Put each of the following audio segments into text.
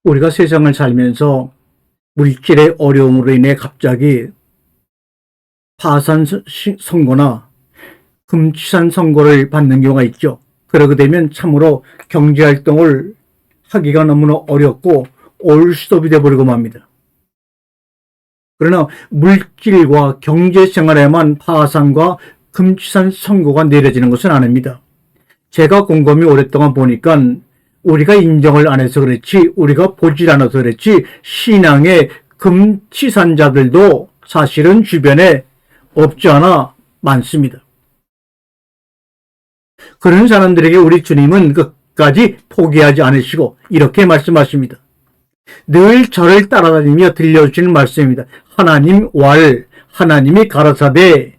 우리가 세상을 살면서 물질의 어려움으로 인해 갑자기 파산 선고나 금치산 선고를 받는 경우가 있죠. 그러게 되면 참으로 경제활동을 하기가 너무나 어렵고 올스톱이 되어버리고 맙니다. 그러나 물질과 경제생활에만 파산과 금치산 선고가 내려지는 것은 아닙니다. 제가 곰곰이 오랫동안 보니까 우리가 인정을 안 해서 그렇지, 우리가 보질 않아서 그렇지, 신앙의 금치산자들도 사실은 주변에 없지 않아 많습니다. 그런 사람들에게 우리 주님은 끝까지 포기하지 않으시고 이렇게 말씀하십니다. 늘 저를 따라다니며 들려주시는 말씀입니다. 하나님 왈, 하나님이 가라사대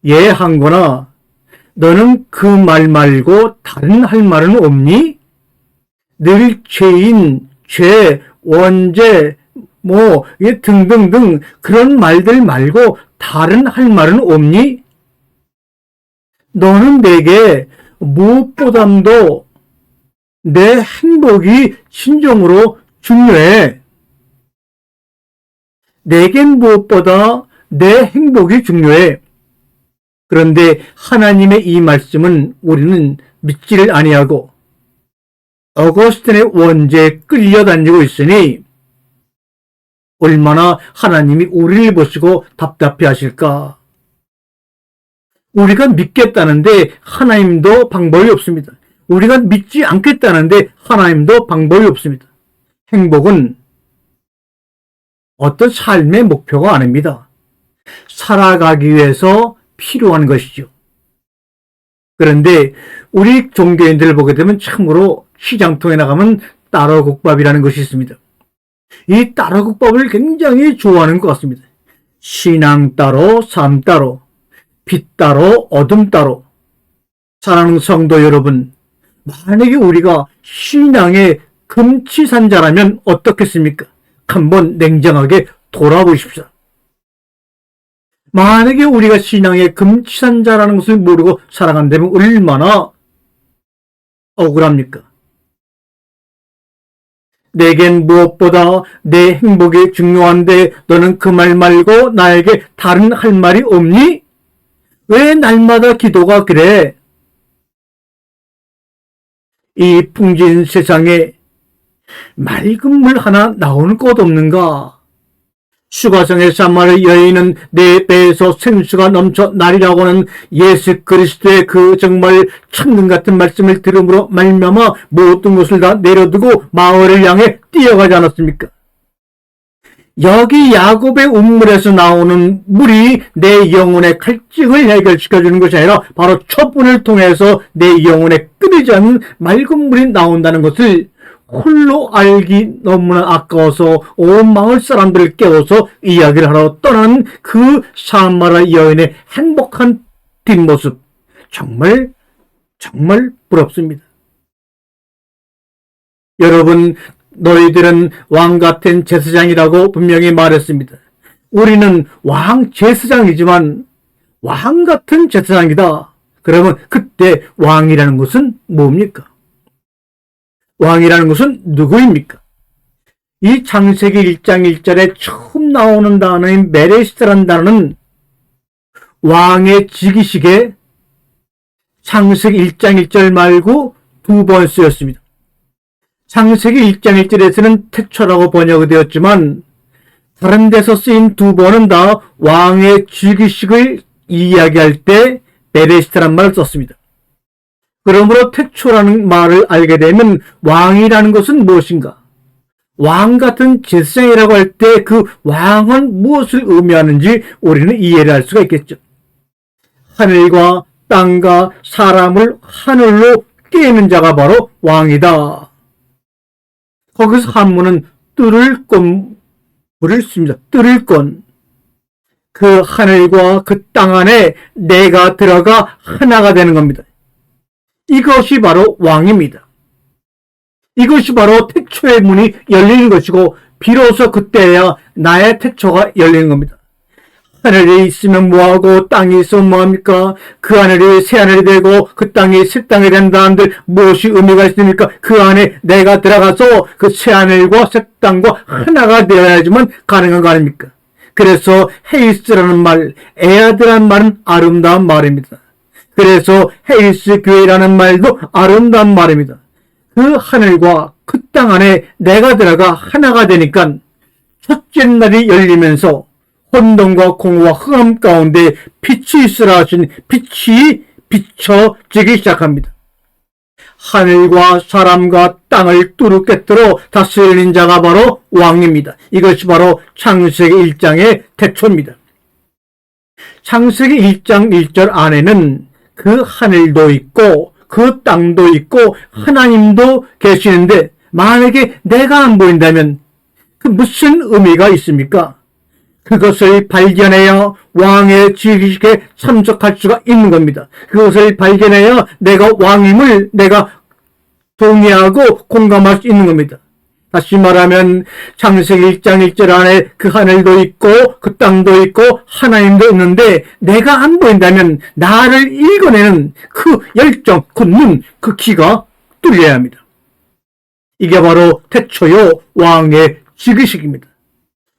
예한거나 너는 그 말 말고 다른 할 말은 없니? 늘 죄인, 죄, 원죄, 등등등 그런 말들 말고 다른 할 말은 없니? 너는 내게 무엇보다도 내 행복이 진정으로 중요해. 내겐 무엇보다 내 행복이 중요해. 그런데 하나님의 이 말씀은 우리는 믿지를 아니하고 어거스틴의 원죄에 끌려다니고 있으니 얼마나 하나님이 우리를 보시고 답답해 하실까. 우리가 믿겠다는데 하나님도 방법이 없습니다. 우리가 믿지 않겠다는데 하나님도 방법이 없습니다. 행복은 어떤 삶의 목표가 아닙니다. 살아가기 위해서 필요한 것이죠. 그런데 우리 종교인들을 보게 되면 참으로 시장통에 나가면 따로국밥이라는 것이 있습니다. 이 따로국밥을 굉장히 좋아하는 것 같습니다. 신앙 따로, 삶 따로, 빛 따로, 어둠 따로. 사랑하는 성도 여러분, 만약에 우리가 신앙의 금치산자라면 어떻겠습니까? 한번 냉정하게 돌아보십시오. 만약에 우리가 신앙의 금치산자라는 것을 모르고 살아간다면 얼마나 억울합니까? 내겐 무엇보다 내 행복이 중요한데 너는 그 말 말고 나에게 다른 할 말이 없니? 왜 날마다 기도가 그래? 이 풍진 세상에 맑은 물 하나 나오는 것 없는가? 수가성의 사마리 여인은 내 배에서 생수가 넘쳐 나리라고는 예수 그리스도의 그 정말 천금 같은 말씀을 들음으로 말미암아 모든 것을 다 내려두고 마을을 향해 뛰어가지 않았습니까? 여기 야곱의 운물에서 나오는 물이 내 영혼의 갈증을 해결시켜주는 것이 아니라 바로 촛불을 통해서 내 영혼에 끓이지 않는 맑은 물이 나온다는 것을 홀로 알기 너무나 아까워서 온 마을 사람들을 깨워서 이야기를 하러 떠나는 그 사마리아 여인의 행복한 뒷모습, 정말 부럽습니다. 여러분, 너희들은 왕 같은 제사장이라고 분명히 말했습니다. 우리는 왕 제사장이지만 왕 같은 제사장이다. 그러면 그때 왕이라는 것은 뭡니까? 왕이라는 것은 누구입니까? 이 창세기 1장 1절에 처음 나오는 단어인 메레시트라는 단어는 왕의 직위식에 창세기 1장 1절 말고 두 번 쓰였습니다. 창세기 1장 1절에서는 태초라고 번역이 되었지만 다른 데서 쓰인 두 번은 다 왕의 직위식을 이야기할 때 메레시트라는 말을 썼습니다. 그러므로 태초라는 말을 알게 되면 왕이라는 것은 무엇인가? 왕 같은 제사장이라고 할 때 그 왕은 무엇을 의미하는지 우리는 이해를 할 수가 있겠죠. 하늘과 땅과 사람을 하늘로 깨는 자가 바로 왕이다. 거기서 한문은 뚫을 건물을 씁니다. 뚫을 건. 그 하늘과 그 땅 안에 내가 들어가 하나가 되는 겁니다. 이것이 바로 왕입니다. 이것이 바로 태초의 문이 열리는 것이고 비로소 그때야 나의 태초가 열리는 겁니다. 하늘이 있으면 뭐하고 땅이 있으면 뭐합니까? 그 하늘이 새 하늘이 되고 그 땅이 새 땅이 된다 한들 무엇이 의미가 있습니까? 그 안에 내가 들어가서 그 새 하늘과 새 땅과 하나가 되어야지만 가능한 거 아닙니까? 그래서 헤이스라는 말, 에아드라는 말은 아름다운 말입니다. 그래서 헤이스 교회라는 말도 아름다운 말입니다. 그 하늘과 그 땅 안에 내가 들어가 하나가 되니까 첫째 날이 열리면서 혼돈과 공허와 흑암 가운데 빛이 있으라 하신 빛이 비춰지기 시작합니다. 하늘과 사람과 땅을 뚜루 깨뜨려 다스리는 자가 바로 왕입니다. 이것이 바로 창세기 1장의 태초입니다. 창세기 1장 1절 안에는 그 하늘도 있고 그 땅도 있고 하나님도 계시는데 만약에 내가 안 보인다면 그 무슨 의미가 있습니까? 그것을 발견해야 왕의 지식에 참석할 수가 있는 겁니다. 그것을 발견해야 내가 왕임을 내가 동의하고 공감할 수 있는 겁니다. 다시 말하면 창세기 1장 1절 안에 그 하늘도 있고 그 땅도 있고 하나님도 있는데 내가 안 보인다면 나를 읽어내는 그 열정, 그 눈, 그 귀가 뚫려야 합니다. 이게 바로 태초요 왕의 지그식입니다.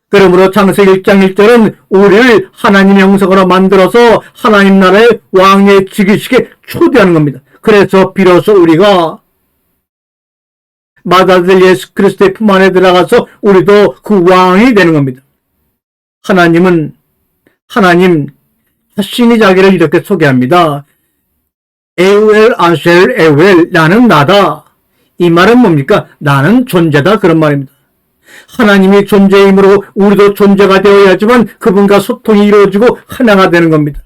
그러므로 창세기 1장 1절은 우리를 하나님의 형상으로 만들어서 하나님 나라의 왕의 지그식에 초대하는 겁니다. 그래서 비로소 우리가 맏아들 예수 그리스도의 품 안에 들어가서 우리도 그 왕이 되는 겁니다. 하나님 자신이 자기를 이렇게 소개합니다. 에우엘 아셀 에우엘, 나는 나다. 이 말은 뭡니까? 나는 존재다, 그런 말입니다. 하나님이 존재이므로 우리도 존재가 되어야지만 그분과 소통이 이루어지고 하나가 되는 겁니다.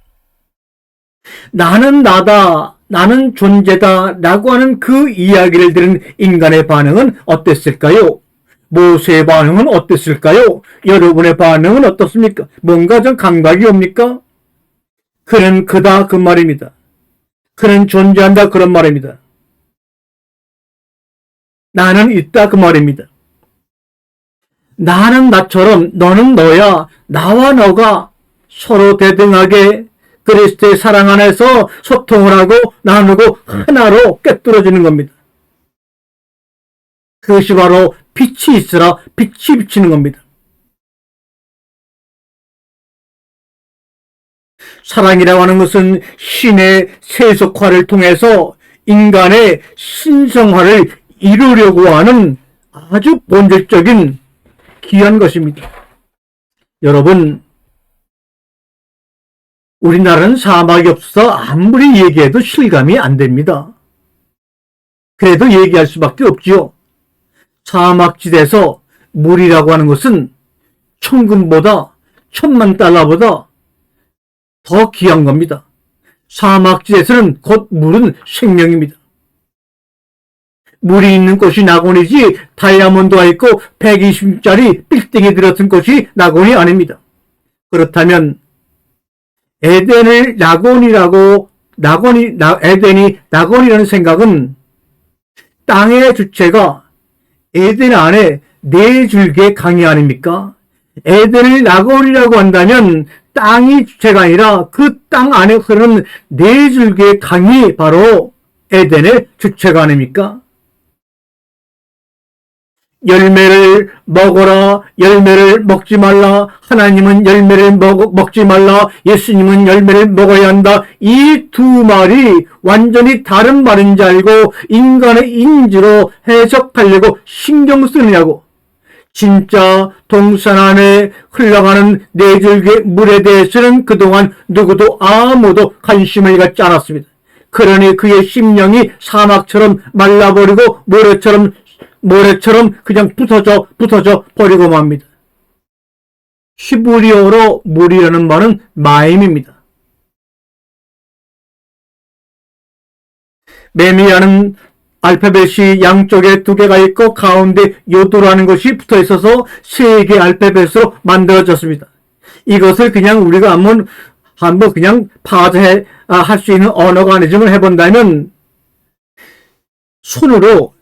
나는 나다, 나는 존재다 라고 하는 그 이야기를 들은 인간의 반응은 어땠을까요? 모세의 반응은 어땠을까요? 여러분의 반응은 어떻습니까? 뭔가 좀 감각이 옵니까? 그는 그다, 그 말입니다. 그는 존재한다, 그런 말입니다. 나는 있다, 그 말입니다. 나는 나처럼 너는 너야. 나와 너가 서로 대등하게 그리스도의 사랑 안에서 소통을 하고 나누고 하나로 꿰뚫어지는 겁니다. 그것이 바로 빛이 있으라 빛이 비치는 겁니다. 사랑이라고 하는 것은 신의 세속화를 통해서 인간의 신성화를 이루려고 하는 아주 본질적인 귀한 것입니다. 여러분, 우리나라는 사막이 없어서 아무리 얘기해도 실감이 안 됩니다. 그래도 얘기할 수밖에 없지요. 사막지대에서 물이라고 하는 것은 천금보다 $10,000,000보다 더 귀한 겁니다. 사막지대에서는 곧 물은 생명입니다. 물이 있는 곳이 낙원이지 다이아몬드가 있고 120짜리 빌딩이 들어선 곳이 낙원이 아닙니다. 그렇다면 에덴을 에덴이 낙원이라는 생각은 땅의 주체가 에덴 안에 네 줄기의 강이 아닙니까? 에덴을 낙원이라고 한다면 땅이 주체가 아니라 그 땅 안에 흐르는 네 줄기의 강이 바로 에덴의 주체가 아닙니까? 열매를 먹어라, 열매를 먹지 말라, 하나님은 열매를 먹지 말라, 예수님은 열매를 먹어야 한다. 이 두 말이 완전히 다른 말인 줄 알고 인간의 인지로 해석하려고 신경 쓰느냐고. 진짜 동산 안에 흘러가는 네 줄기의 물에 대해서는 그동안 누구도 아무도 관심을 갖지 않았습니다. 그러니 그의 심령이 사막처럼 말라버리고 모래처럼 그냥 부서져 버리고 맙니다. 히브리어로 물이라는 말은 마임입니다. 매미라는 알파벳이 양쪽에 두 개가 있고 가운데 요도라는 것이 붙어 있어서 세 개의 알파벳으로 만들어졌습니다. 이것을 그냥 우리가 한번 그냥 파악할 수 있는 언어가 아니지만 해본다면 손으로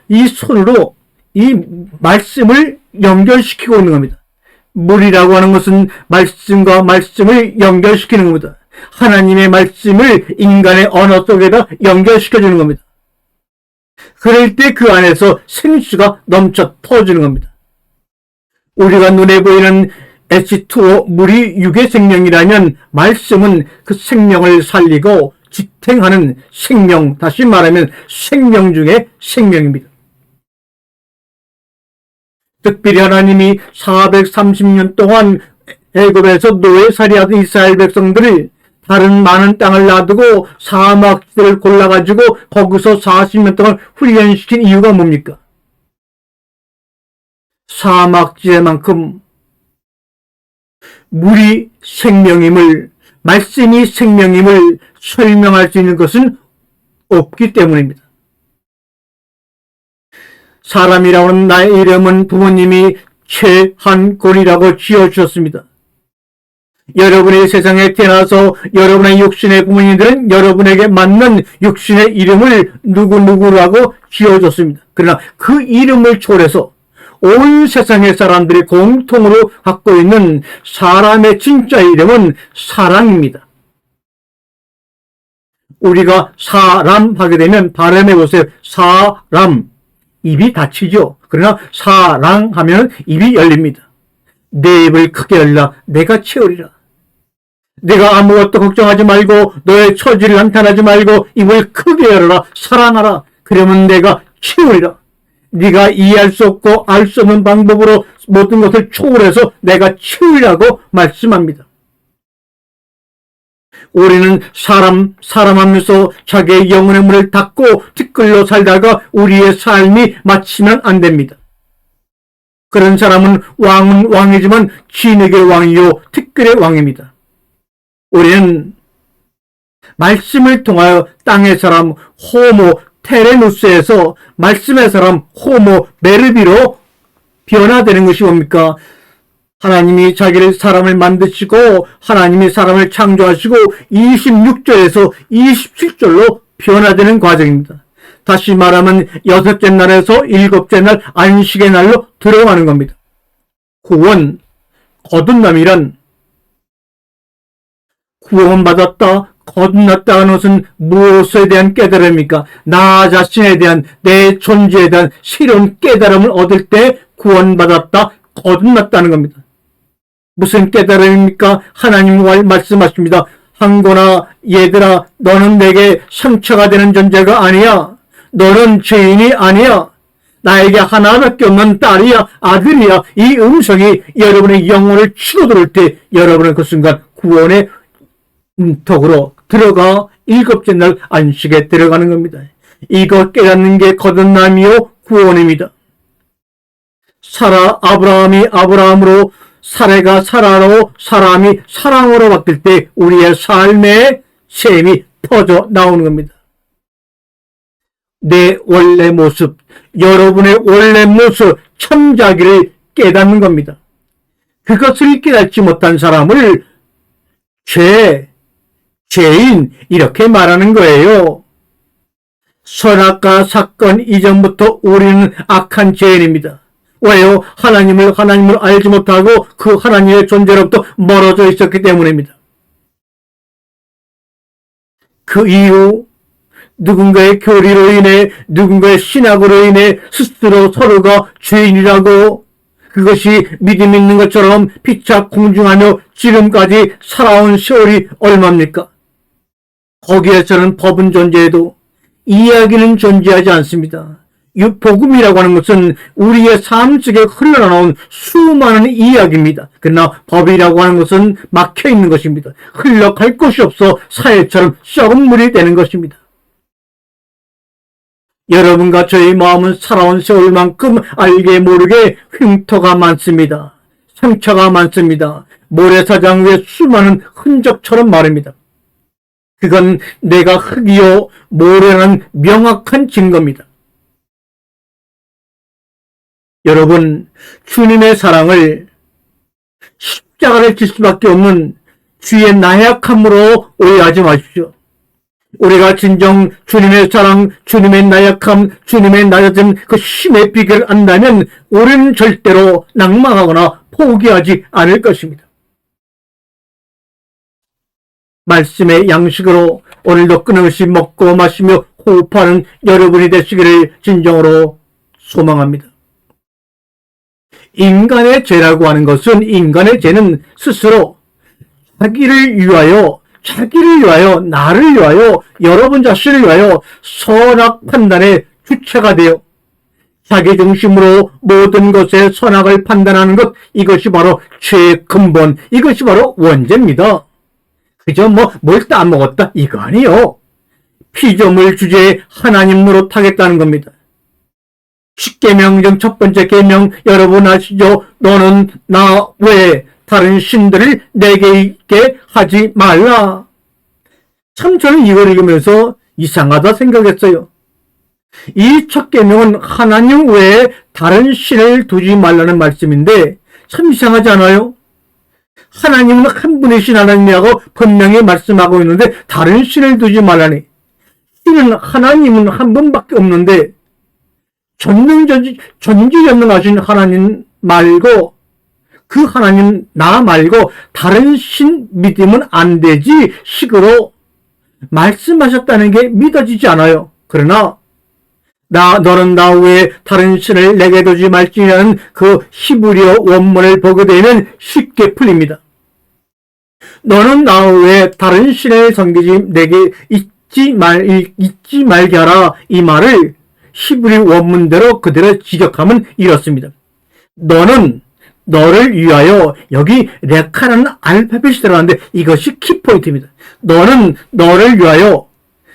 이 손으로 이 말씀을 연결시키고 있는 겁니다. 물이라고 하는 것은 말씀과 말씀을 연결시키는 겁니다. 하나님의 말씀을 인간의 언어 속에다 연결시켜주는 겁니다. 그럴 때 그 안에서 생수가 넘쳐 터지는 겁니다. 우리가 눈에 보이는 H2O 물이 육의 생명이라면 말씀은 그 생명을 살리고 지탱하는 생명, 다시 말하면 생명 중에 생명입니다. 특별히 하나님이 430년 동안 애굽에서 노예살이하던 이스라엘 백성들을 다른 많은 땅을 놔두고 사막지대를 골라가지고 거기서 40년 동안 훈련시킨 이유가 뭡니까? 사막지대만큼 물이 생명임을, 말씀이 생명임을 설명할 수 있는 것은 없기 때문입니다. 사람이라고 하는 나의 이름은 부모님이 최한골이라고 지어주셨습니다. 여러분의 세상에 태어나서 여러분의 육신의 부모님들은 여러분에게 맞는 육신의 이름을 누구누구라고 지어줬습니다. 그러나 그 이름을 초월해서 온 세상의 사람들이 공통으로 갖고 있는 사람의 진짜 이름은 사랑입니다. 우리가 사람 하게 되면 발음해 보세요. 사람. 입이 닫히죠. 그러나 사랑하면 입이 열립니다. 내 입을 크게 열라 내가 채우리라. 내가 아무것도 걱정하지 말고 너의 처지를 한탄하지 말고 입을 크게 열어라. 사랑하라. 그러면 내가 채우리라. 네가 이해할 수 없고 알 수 없는 방법으로 모든 것을 초월해서 내가 채우리라고 말씀합니다. 우리는 사람 하면서 자기의 영혼의 문을 닫고 티끌로 살다가 우리의 삶이 마치면 안 됩니다. 그런 사람은 왕은 왕이지만 진흙의 왕이요 티끌의 왕입니다. 우리는 말씀을 통하여 땅의 사람 호모 테레누스에서 말씀의 사람 호모 메르비로 변화되는 것이 뭡니까? 하나님이 자기를 사람을 만드시고 하나님이 사람을 창조하시고 26절에서 27절로 변화되는 과정입니다. 다시 말하면 6째 날에서 7째 날 안식의 날로 들어가는 겁니다. 구원, 거듭남이란 구원받았다, 거듭났다 하는 것은 무엇에 대한 깨달음입니까? 나 자신에 대한, 내 존재에 대한 새로운 깨달음을 얻을 때 구원받았다, 거듭났다는 겁니다. 무슨 깨달음입니까? 하나님 말씀하십니다. 항고나 얘들아, 너는 내게 상처가 되는 존재가 아니야. 너는 죄인이 아니야. 나에게 하나밖에 없는 딸이야, 아들이야. 이 음성이 여러분의 영혼을 치고들을 때 여러분은 그 순간 구원의 덕으로 들어가 7째 날 안식에 들어가는 겁니다. 이거 깨닫는 게 거듭남이요 구원입니다. 아브라함이 아브라함으로, 사례가 사라로, 사람이 사랑으로 바뀔 때 우리의 삶의 셈이 퍼져 나오는 겁니다. 내 원래 모습, 여러분의 원래 모습, 참자기를 깨닫는 겁니다. 그것을 깨닫지 못한 사람을 죄인 이렇게 말하는 거예요. 선악과 사건 이전부터 우리는 악한 죄인입니다. 왜요? 하나님을 알지 못하고 그 하나님의 존재로부터 멀어져 있었기 때문입니다. 그 이후 누군가의 교리로 인해, 누군가의 신학으로 인해 스스로 서로가 죄인이라고, 그것이 믿음 있는 것처럼 피차 공중하며 지금까지 살아온 세월이 얼마입니까? 거기에서는 법은 존재해도 이야기는 존재하지 않습니다. 이 복음이라고 하는 것은 우리의 삶 속에 흘러나온 수많은 이야기입니다. 그러나 법이라고 하는 것은 막혀있는 것입니다. 흘러갈 곳이 없어 사해처럼 썩은 물이 되는 것입니다. 여러분과 저의 마음은 살아온 세월만큼 알게 모르게 흉터가 많습니다. 상처가 많습니다. 모래사장 위에 수많은 흔적처럼 말입니다. 그건 내가 흙이요 모래라는 명확한 증거입니다. 여러분, 주님의 사랑을 십자가를 질 수밖에 없는 주의 나약함으로 오해하지 마십시오. 우리가 진정 주님의 사랑, 주님의 나약함, 주님의 낮아짐, 그 힘의 비결을 안다면 우리는 절대로 낭망하거나 포기하지 않을 것입니다. 말씀의 양식으로 오늘도 끊임없이 먹고 마시며 호흡하는 여러분이 되시기를 진정으로 소망합니다. 인간의 죄라고 하는 것은, 인간의 죄는 스스로 자기를 위하여, 나를 위하여, 여러분 자신을 위하여 선악 판단의 주체가 되어 자기 중심으로 모든 것에 선악을 판단하는 것, 이것이 바로 죄의 근본, 이것이 바로 원죄입니다. 그저 뭘 따먹었다 이거 아니요. 피조물 주제에 하나님 노릇하겠다는 겁니다. 10계명 중 첫 번째 계명 여러분 아시죠? 너는 나 외에 다른 신들을 내게 있게 하지 말라. 참 저는 이걸 읽으면서 이상하다 생각했어요. 이 첫 계명은 하나님 외에 다른 신을 두지 말라는 말씀인데 참 이상하지 않아요? 하나님은 한 분이신 하나님이라고 분명히 말씀하고 있는데 다른 신을 두지 말라니. 신은 하나님은 한 분밖에 없는데 전지전능하신 하나님 말고, 그 하나님 나 말고 다른 신 믿으면 안 되지 식으로 말씀하셨다는 게 믿어지지 않아요. 그러나 너는 나 외에 다른 신을 내게 두지 말지라는 그 히브리어 원문을 보게 되면 쉽게 풀립니다. 너는 나 외에 다른 신을 섬기지 내게 잊지 말게 하라. 이 말을 히브리 원문대로 그대로 직역하면 이렇습니다. 너는 너를 위하여, 여기 레카라는 알파벳이 들어가는데 이것이 키포인트입니다. 너는 너를 위하여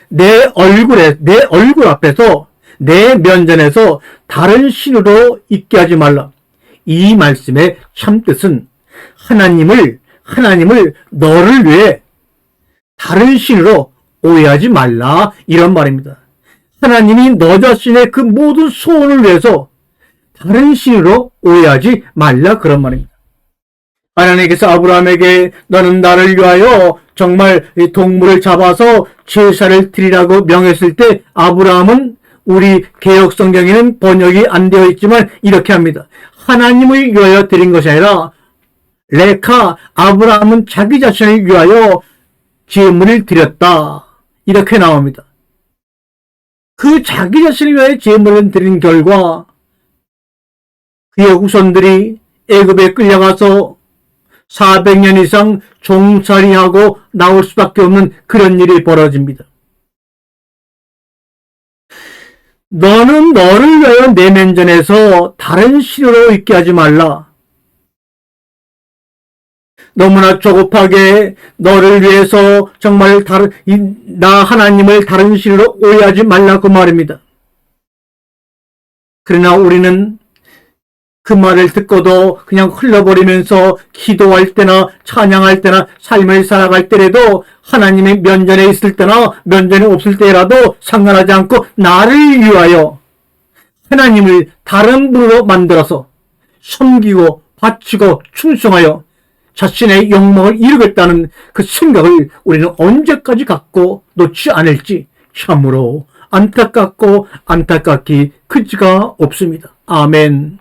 내 얼굴 앞에서, 내 면전에서 다른 신으로 있게 하지 말라. 이 말씀의 참뜻은 하나님을 너를 위해 다른 신으로 오해하지 말라, 이런 말입니다. 하나님이 너 자신의 그 모든 소원을 위해서 다른 신으로 오해하지 말라, 그런 말입니다. 하나님께서 아브라함에게 너는 나를 위하여 정말 동물을 잡아서 제사를 드리라고 명했을 때 아브라함은, 우리 개역 성경에는 번역이 안 되어 있지만 이렇게 합니다. 하나님을 위하여 드린 것이 아니라 레카, 아브라함은 자기 자신을 위하여 제물을 드렸다, 이렇게 나옵니다. 그 자기 자신을 위하여 제물을 드린 결과 그의 후손들이 애굽에 끌려가서 400년 이상 종살이하고 나올 수밖에 없는 그런 일이 벌어집니다. 너는 너를 위하여 내 면전에서 다른 신으로 있게 하지 말라. 너무나 조급하게 너를 위해서 정말 나 하나님을 다른 신으로 오해하지 말라고 말입니다. 그러나 우리는 그 말을 듣고도 그냥 흘러버리면서 기도할 때나 찬양할 때나 삶을 살아갈 때라도, 하나님의 면전에 있을 때나 면전에 없을 때라도 상관하지 않고 나를 위하여 하나님을 다른 분으로 만들어서 섬기고 바치고 충성하여 자신의 욕망을 이루겠다는 그 생각을 우리는 언제까지 갖고 놓지 않을지 참으로 안타깝고 안타깝기 그지가 없습니다. 아멘.